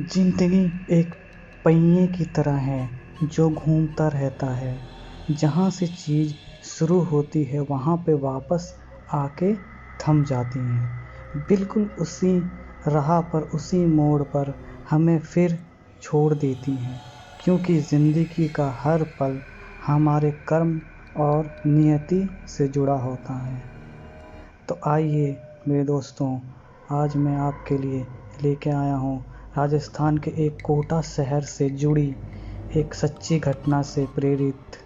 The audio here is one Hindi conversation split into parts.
जिंदगी एक पहिए की तरह है जो घूमता रहता है। जहाँ से चीज़ शुरू होती है वहाँ पे वापस आके थम जाती है। बिल्कुल उसी राह पर, उसी मोड़ पर हमें फिर छोड़ देती हैं, क्योंकि ज़िंदगी का हर पल हमारे कर्म और नियति से जुड़ा होता है। तो आइए मेरे दोस्तों, आज मैं आपके लिए लेके आया हूँ राजस्थान के एक कोटा शहर से जुड़ी एक सच्ची घटना से प्रेरित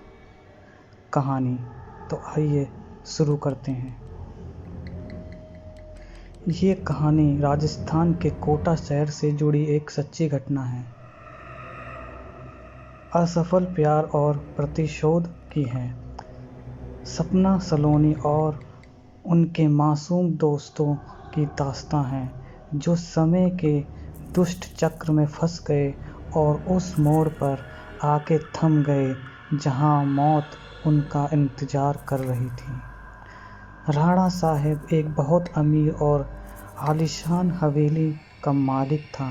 कहानी। तो आइए शुरू करते हैं। ये कहानी राजस्थान के कोटा शहर से जुड़ी एक सच्ची घटना है। असफल प्यार और प्रतिशोध की है। सपना सलोनी और उनके मासूम दोस्तों की दास्तां है, जो समय के दुष्ट चक्र में फंस गए और उस मोड़ पर आके थम गए जहां मौत उनका इंतजार कर रही थी। राणा साहब एक बहुत अमीर और आलीशान हवेली का मालिक था।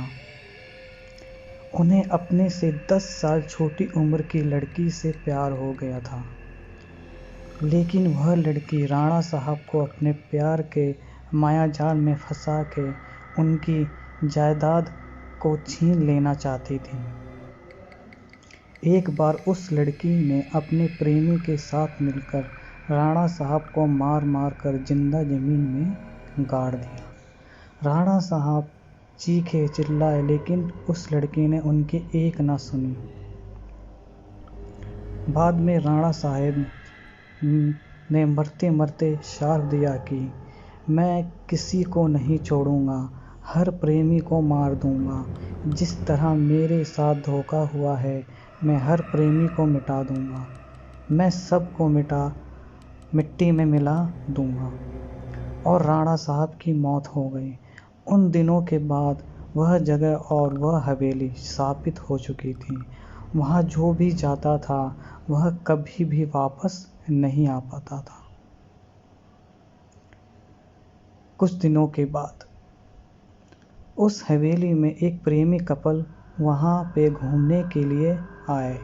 उन्हें अपने से 10 साल छोटी उम्र की लड़की से प्यार हो गया था, लेकिन वह लड़की राणा साहब को अपने प्यार के मायाजाल में फंसा के उनकी जायदाद को छीन लेना चाहती थी। एक बार उस लड़की ने अपने प्रेमी के साथ मिलकर राणा साहब को मार मार कर जिंदा जमीन में गाड़ दिया। राणा साहब चीखे चिल्लाए, लेकिन उस लड़की ने उनकी एक ना सुनी। बाद में राणा साहब ने मरते मरते श्राप दिया कि मैं किसी को नहीं छोड़ूंगा, हर प्रेमी को मार दूंगा। जिस तरह मेरे साथ धोखा हुआ है, मैं हर प्रेमी को मिटा दूंगा। मैं सबको मिट्टी में मिला दूंगा। और राणा साहब की मौत हो गई। उन दिनों के बाद वह जगह और वह हवेली शापित हो चुकी थी। वहाँ जो भी जाता था वह कभी भी वापस नहीं आ पाता था। कुछ दिनों के बाद उस हवेली में एक प्रेमी कपल वहाँ पे घूमने के लिए आए।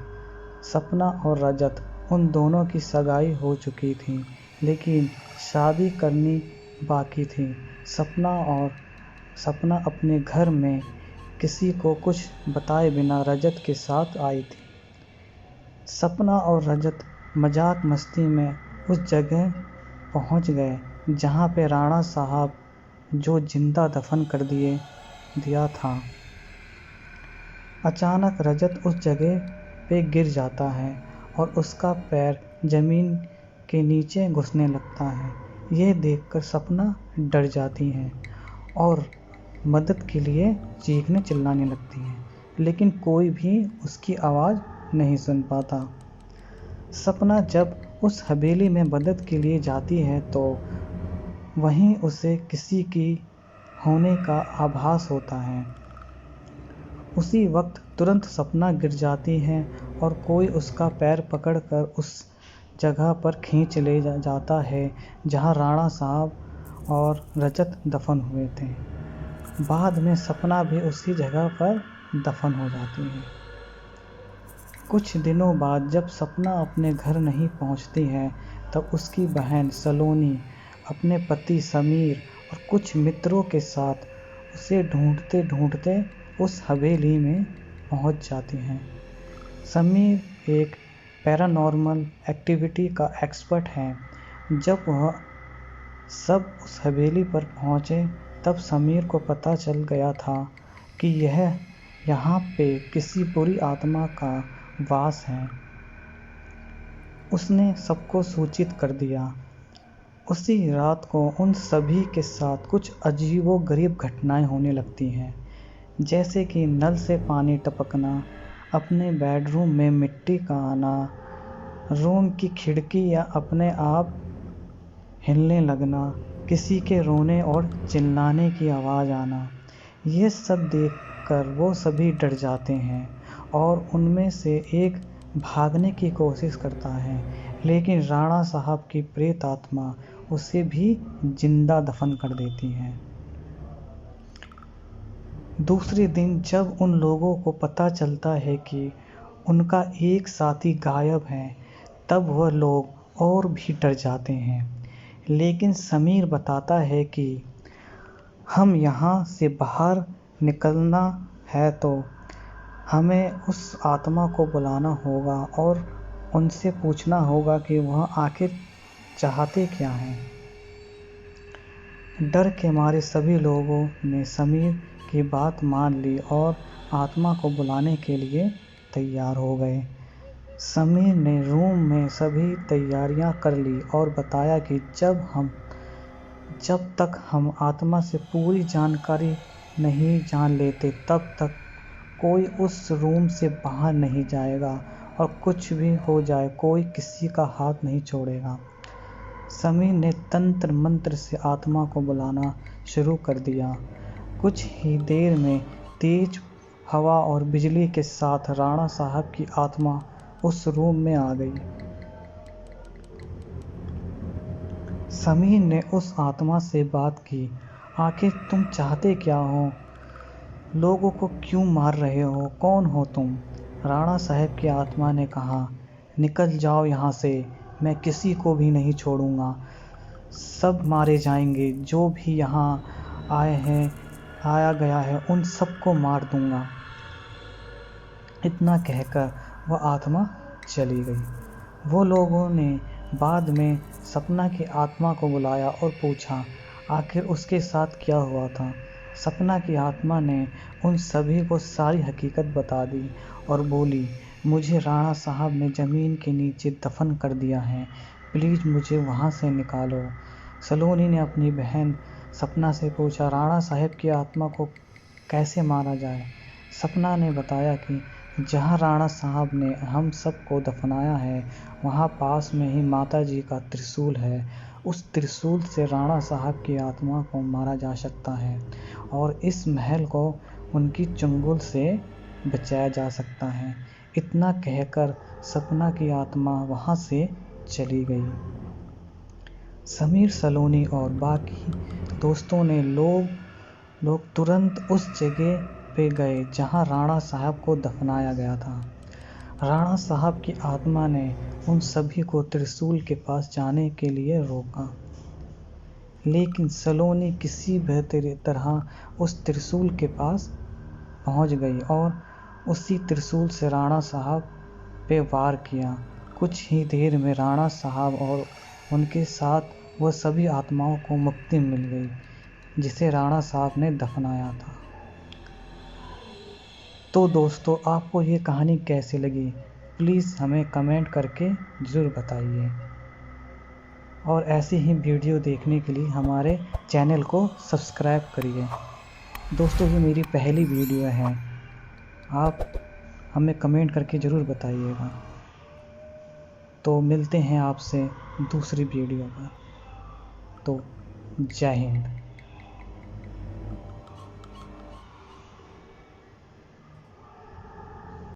सपना और रजत, उन दोनों की सगाई हो चुकी थी, लेकिन शादी करनी बाकी थी। सपना अपने घर में किसी को कुछ बताए बिना रजत के साथ आई थी। सपना और रजत मजाक मस्ती में उस जगह पहुंच गए जहां पे राणा साहब जो जिंदा दफन कर दिया था। अचानक रजत उस जगह पे गिर जाता है और उसका पैर जमीन के नीचे घुसने लगता है। यह देखकर सपना डर जाती है और मदद के लिए चीखने चिल्लाने लगती है, लेकिन कोई भी उसकी आवाज़ नहीं सुन पाता। सपना जब उस हवेली में मदद के लिए जाती है तो वहीं उसे किसी की होने का आभास होता है। उसी वक्त तुरंत सपना गिर जाती है और कोई उसका पैर पकड़कर उस जगह पर खींच ले जाता है जहां राणा साहब और रजत दफन हुए थे। बाद में सपना भी उसी जगह पर दफन हो जाती है। कुछ दिनों बाद जब सपना अपने घर नहीं पहुंचती है, तब उसकी बहन सलोनी अपने पति समीर और कुछ मित्रों के साथ उसे ढूंढते ढूंढते उस हवेली में पहुंच जाती हैं। समीर एक पैरानॉर्मल एक्टिविटी का एक्सपर्ट है। जब वह सब उस हवेली पर पहुंचे, तब समीर को पता चल गया था कि यहाँ पे किसी बुरी आत्मा का वास है। उसने सबको सूचित कर दिया। उसी रात को उन सभी के साथ कुछ अजीबोगरीब घटनाएं होने लगती हैं, जैसे कि नल से पानी टपकना, अपने बेडरूम में मिट्टी का आना, रूम की खिड़की या अपने आप हिलने लगना, किसी के रोने और चिल्लाने की आवाज़ आना। ये सब देखकर वो सभी डर जाते हैं और उनमें से एक भागने की कोशिश करता है, लेकिन राणा साहब की प्रेत आत्मा उसे भी जिंदा दफन कर देती है। दूसरे दिन जब उन लोगों को पता चलता है कि उनका एक साथी गायब है, तब वह लोग और भी डर जाते हैं। लेकिन समीर बताता है कि हम यहाँ से बाहर निकलना है तो हमें उस आत्मा को बुलाना होगा और उनसे पूछना होगा कि वह आखिर चाहते क्या हैं। डर के मारे सभी लोगों ने समीर की बात मान ली और आत्मा को बुलाने के लिए तैयार हो गए। समीर ने रूम में सभी तैयारियां कर ली और बताया कि जब तक हम आत्मा से पूरी जानकारी नहीं जान लेते, तब तक कोई उस रूम से बाहर नहीं जाएगा और कुछ भी हो जाए कोई किसी का हाथ नहीं छोड़ेगा। समीर ने तंत्र मंत्र से आत्मा को बुलाना शुरू कर दिया। कुछ ही देर में तेज हवा और बिजली के साथ राणा साहब की आत्मा उस रूम में आ गई। समीर ने उस आत्मा से बात की, आखिर तुम चाहते क्या हो? लोगों को क्यों मार रहे हो? कौन हो तुम? राणा साहब की आत्मा ने कहा, निकल जाओ यहाँ से, मैं किसी को भी नहीं छोड़ूंगा। सब मारे जाएंगे, जो भी यहाँ आया गया है उन सबको मार दूंगा। इतना कहकर वह आत्मा चली गई। वो लोगों ने बाद में सपना की आत्मा को बुलाया और पूछा आखिर उसके साथ क्या हुआ था। सपना की आत्मा ने उन सभी को सारी हकीकत बता दी और बोली, मुझे राणा साहब ने ज़मीन के नीचे दफन कर दिया है, प्लीज़ मुझे वहाँ से निकालो। सलोनी ने अपनी बहन सपना से पूछा, राणा साहब की आत्मा को कैसे मारा जाए? सपना ने बताया कि जहाँ राणा साहब ने हम सबको दफनाया है, वहाँ पास में ही माता जी का त्रिशूल है। उस त्रिशूल से राणा साहब की आत्मा को मारा जा सकता है और इस महल को उनकी चंगुल से बचाया जा सकता है। इतना कहकर सपना की आत्मा वहाँ से चली गई। समीर, सलोनी और बाकी दोस्तों ने लोग तुरंत उस जगह पे गए जहाँ राणा साहब को दफनाया गया था। राणा साहब की आत्मा ने उन सभी को त्रिशूल के पास जाने के लिए रोका, लेकिन सलोनी किसी भी तरह उस त्रिशूल के पास पहुंच गई और उसी त्रिशूल से राणा साहब पे वार किया। कुछ ही देर में राणा साहब और उनके साथ वह सभी आत्माओं को मुक्ति मिल गई जिसे राणा साहब ने दफनाया था। तो दोस्तों, आपको ये कहानी कैसी लगी? प्लीज़ हमें कमेंट करके ज़रूर बताइए और ऐसे ही वीडियो देखने के लिए हमारे चैनल को सब्सक्राइब करिए। दोस्तों, ये मेरी पहली वीडियो है, आप हमें कमेंट करके ज़रूर बताइएगा। तो मिलते हैं आपसे दूसरी वीडियो पर। तो जय हिंद।